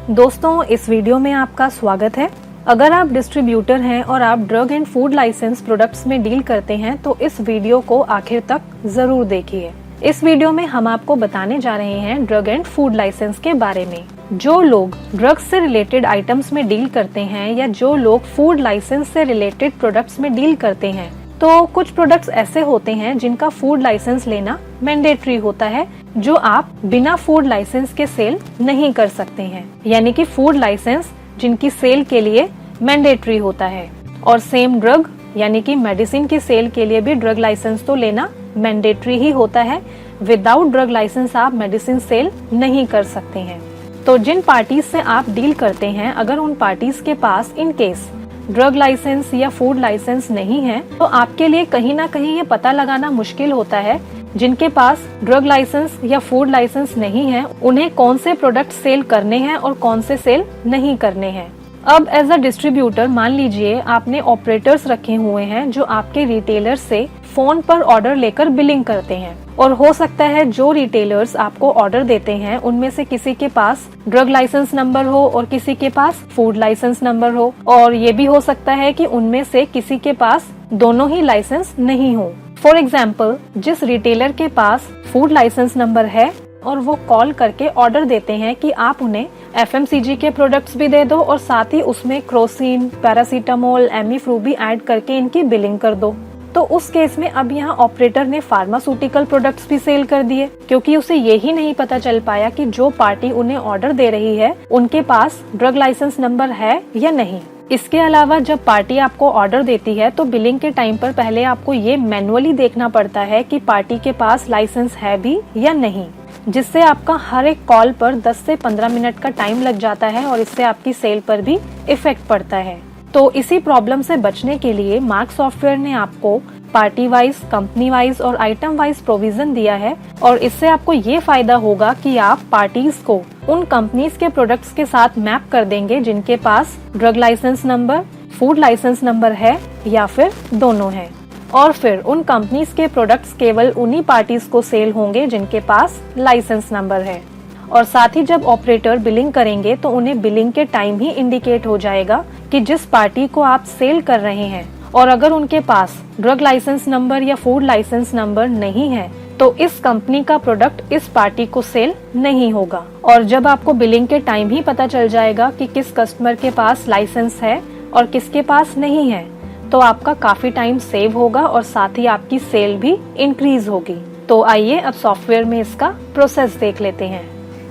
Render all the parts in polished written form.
दोस्तों, इस वीडियो में आपका स्वागत है। अगर आप डिस्ट्रीब्यूटर हैं और आप drug and food licence products में डील करते हैं तो इस वीडियो को आखिर तक जरूर देखिए। इस वीडियो में हम आपको बताने जा रहे हैं ड्रग एंड फूड लाइसेंस के बारे में। जो लोग ड्रग्स से रिलेटेड आइटम्स में डील करते हैं या जो लोग फूड लाइसेंस से रिलेटेड प्रोडक्ट्स में डील करते हैं, तो कुछ प्रोडक्ट्स ऐसे होते हैं जिनका फूड लाइसेंस लेना मैंडेटरी होता है, जो आप बिना फूड लाइसेंस के सेल नहीं कर सकते हैं। यानी कि फूड लाइसेंस जिनकी सेल के लिए मैंडेटरी होता है। और सेम ड्रग यानी कि मेडिसिन की सेल के लिए भी ड्रग लाइसेंस तो लेना मैंडेटरी ही होता है। विदाउट ड्रग लाइसेंस आप मेडिसिन सेल नहीं कर सकते हैं। तो जिन पार्टीज से आप डील करते हैं, अगर उन पार्टीज के पास इन केस ड्रग लाइसेंस या फूड लाइसेंस नहीं है, तो आपके लिए कहीं ना कहीं ये पता लगाना मुश्किल होता है जिनके पास ड्रग लाइसेंस या फूड लाइसेंस नहीं है, उन्हें कौन से प्रोडक्ट सेल करने हैं और कौन से सेल नहीं करने हैं। अब एज अ डिस्ट्रीब्यूटर मान लीजिए आपने ऑपरेटर्स रखे हुए हैं जो आपके रिटेलर से फोन पर ऑर्डर लेकर बिलिंग करते हैं, और हो सकता है जो रिटेलर्स आपको ऑर्डर देते हैं उनमें से किसी के पास ड्रग लाइसेंस नंबर हो और किसी के पास फूड लाइसेंस नंबर हो, और ये भी हो सकता है कि उनमें से किसी के पास दोनों ही लाइसेंस नहीं हो। फॉर एग्जाम्पल, जिस रिटेलर के पास फूड लाइसेंस नंबर है और वो कॉल करके ऑर्डर देते हैं कि आप उन्हें FMCG के प्रोडक्ट्स भी दे दो और साथ ही उसमें क्रोसिन, पैरासीटामोल, एमीफ्लू भी ऐड करके इनकी बिलिंग कर दो, तो उस केस में अब यहाँ ऑपरेटर ने फार्मास्यूटिकल प्रोडक्ट्स भी सेल कर दिए, क्योंकि उसे यही नहीं पता चल पाया कि जो पार्टी उन्हें ऑर्डर दे रही है उनके पास ड्रग लाइसेंस नंबर है या नहीं। इसके अलावा जब पार्टी आपको ऑर्डर देती है तो बिलिंग के टाइम पर पहले आपको ये मैनुअली देखना पड़ता है कि पार्टी के पास लाइसेंस है भी या नहीं, जिससे आपका हर एक कॉल पर 10 से 15 मिनट का टाइम लग जाता है और इससे आपकी सेल पर भी इफेक्ट पड़ता है। तो इसी प्रॉब्लम से बचने के लिए मार्क सॉफ्टवेयर ने आपको पार्टी वाइज, कंपनी वाइज और आइटम वाइज प्रोविजन दिया है, और इससे आपको ये फायदा होगा कि आप पार्टीज को उन कंपनीज के प्रोडक्ट्स के साथ मैप कर देंगे जिनके पास drug license number, food license number है या फिर दोनों है, और फिर उन कंपनीज के प्रोडक्ट्स केवल उन्हीं पार्टीज को सेल होंगे जिनके पास लाइसेंस नंबर है। और साथ ही जब ऑपरेटर बिलिंग करेंगे तो उन्हें बिलिंग के टाइम ही इंडिकेट हो जाएगा कि जिस पार्टी को आप सेल कर रहे हैं, और अगर उनके पास ड्रग लाइसेंस नंबर या फूड लाइसेंस नंबर नहीं है तो इस कंपनी का प्रोडक्ट इस पार्टी को सेल नहीं होगा। और जब आपको बिलिंग के टाइम ही पता चल जाएगा कि किस कस्टमर के पास लाइसेंस है और किसके पास नहीं है, तो आपका काफी टाइम सेव होगा और साथ ही आपकी सेल भी इंक्रीज होगी। तो आइए अब सॉफ्टवेयर में इसका प्रोसेस देख लेते हैं।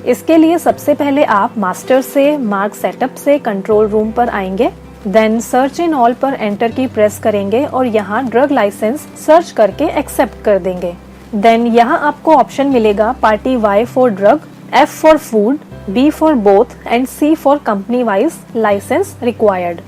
इसके लिए सबसे पहले आप मास्टर से, मार्क सेटअप से कंट्रोल रूम पर आएंगे, देन सर्च इन ऑल पर एंटर की प्रेस करेंगे और यहाँ ड्रग लाइसेंस सर्च करके एक्सेप्ट कर देंगे। देन यहाँ आपको ऑप्शन मिलेगा party Y for drug, F for food, B for both and C for company wise licence required.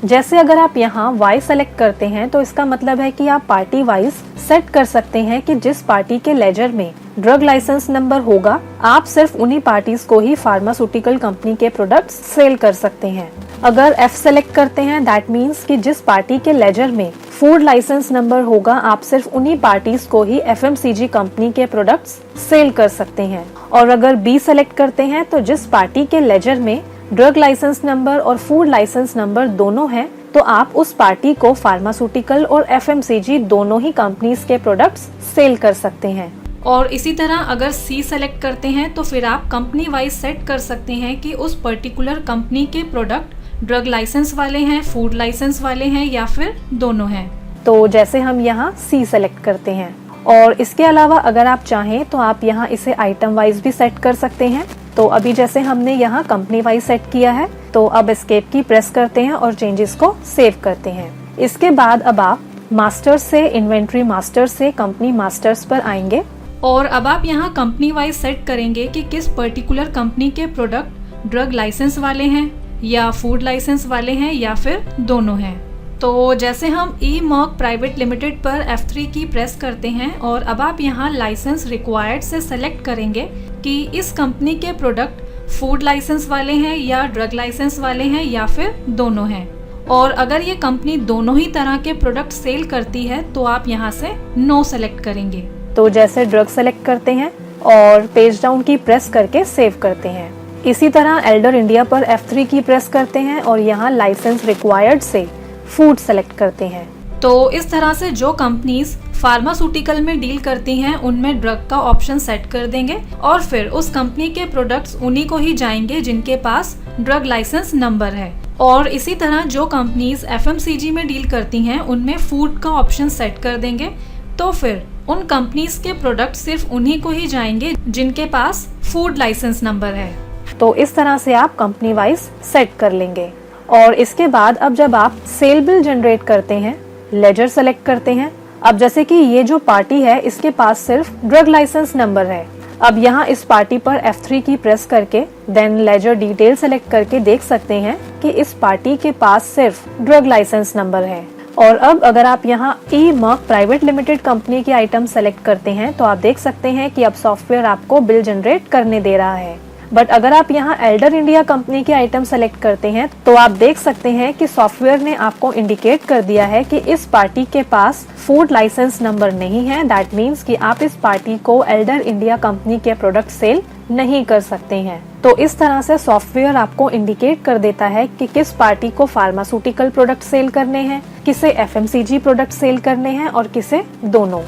जैसे अगर आप यहाँ Y सेलेक्ट करते हैं तो इसका मतलब है कि आप पार्टी वाइज सेट कर सकते हैं कि जिस पार्टी के लेजर में ड्रग लाइसेंस नंबर होगा, आप सिर्फ उन्हीं पार्टीज को ही फार्मास्यूटिकल कंपनी के प्रोडक्ट्स सेल कर सकते हैं। अगर F सेलेक्ट करते हैं, दैट मीन्स कि जिस पार्टी के लेजर में फूड लाइसेंस नंबर होगा, आप सिर्फ उन्हीं पार्टीज को ही FMCG कंपनी के प्रोडक्ट्स सेल कर सकते हैं। और अगर B सेलेक्ट करते हैं तो जिस पार्टी के लेजर में ड्रग लाइसेंस नंबर और फूड लाइसेंस नंबर दोनों हैं, तो आप उस पार्टी को फार्मास्यूटिकल और FMCG दोनों ही कंपनीज के प्रोडक्ट्स सेल कर सकते हैं। और इसी तरह अगर C सेलेक्ट करते हैं तो फिर आप कंपनी वाइज सेट कर सकते हैं कि उस पर्टिकुलर कंपनी के प्रोडक्ट ड्रग लाइसेंस वाले हैं, फूड लाइसेंस वाले हैं या फिर दोनों हैं। तो जैसे हम यहाँ C सेलेक्ट करते हैं। और इसके अलावा अगर आप चाहें तो आप यहाँ इसे आइटम वाइज भी सेट कर सकते हैं। तो अभी जैसे हमने यहाँ कंपनी वाइज सेट किया है, तो अब एस्केप की प्रेस करते हैं और चेंजेस को सेव करते हैं। इसके बाद अब आप मास्टर से, इन्वेंट्री मास्टर से कंपनी मास्टर्स पर आएंगे, और अब आप यहाँ कंपनी वाइज सेट करेंगे कि किस पर्टिकुलर कंपनी के प्रोडक्ट ड्रग लाइसेंस वाले हैं या फूड लाइसेंस वाले हैं या फिर दोनों हैं। तो जैसे हम E-Merck प्राइवेट लिमिटेड पर F3 की प्रेस करते हैं और अब आप यहाँ लाइसेंस रिक्वायर्ड से सेलेक्ट करेंगे कि इस कंपनी के प्रोडक्ट फूड लाइसेंस वाले हैं या ड्रग लाइसेंस वाले हैं या फिर दोनों हैं। और अगर ये कंपनी दोनों ही तरह के प्रोडक्ट सेल करती है तो आप यहाँ से नो सेलेक्ट करेंगे। तो जैसे ड्रग सेलेक्ट करते हैं और पेज डाउन की प्रेस करके सेव करते हैं। इसी तरह एल्डर इंडिया पर F3 की प्रेस करते हैं और यहाँ लाइसेंस रिक्वायर्ड से फूड सेलेक्ट करते हैं। तो इस तरह से जो कंपनीज फार्मास्यूटिकल में डील करती हैं उनमें ड्रग का ऑप्शन सेट कर देंगे और फिर उस कंपनी के प्रोडक्ट्स उन्हीं को ही जाएंगे जिनके पास ड्रग लाइसेंस नंबर है। और इसी तरह जो कंपनीज FMCG में डील करती हैं उनमें फूड का ऑप्शन सेट कर देंगे, तो फिर उन कंपनीज के प्रोडक्ट सिर्फ उन्हीं को ही जाएंगे जिनके पास फूड लाइसेंस नंबर है। तो इस तरह से आप कंपनी वाइज सेट कर लेंगे। और इसके बाद अब जब आप सेल बिल जनरेट करते हैं, लेजर सेलेक्ट करते हैं। अब जैसे कि ये जो पार्टी है इसके पास सिर्फ ड्रग लाइसेंस नंबर है। अब यहाँ इस पार्टी पर F3 की प्रेस करके देन लेजर डिटेल सेलेक्ट करके देख सकते हैं कि इस पार्टी के पास सिर्फ ड्रग लाइसेंस नंबर है। और अब अगर आप यहाँ ई-मर्क प्राइवेट लिमिटेड कंपनी की आइटम सेलेक्ट करते हैं तो आप देख सकते हैं कि अब सॉफ्टवेयर आपको बिल जनरेट करने दे रहा है। बट अगर आप यहाँ एल्डर इंडिया कंपनी की आइटम सेलेक्ट करते हैं तो आप देख सकते हैं कि सॉफ्टवेयर ने आपको इंडिकेट कर दिया है कि इस पार्टी के पास फूड लाइसेंस नंबर नहीं है। दैट मीन्स कि आप इस पार्टी को एल्डर इंडिया कंपनी के प्रोडक्ट सेल नहीं कर सकते हैं। तो इस तरह से सॉफ्टवेयर आपको इंडिकेट कर देता है कि किस पार्टी को फार्मास्यूटिकल प्रोडक्ट सेल करने हैं, किसे FMCG प्रोडक्ट सेल करने हैं और किसे दोनों।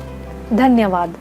धन्यवाद।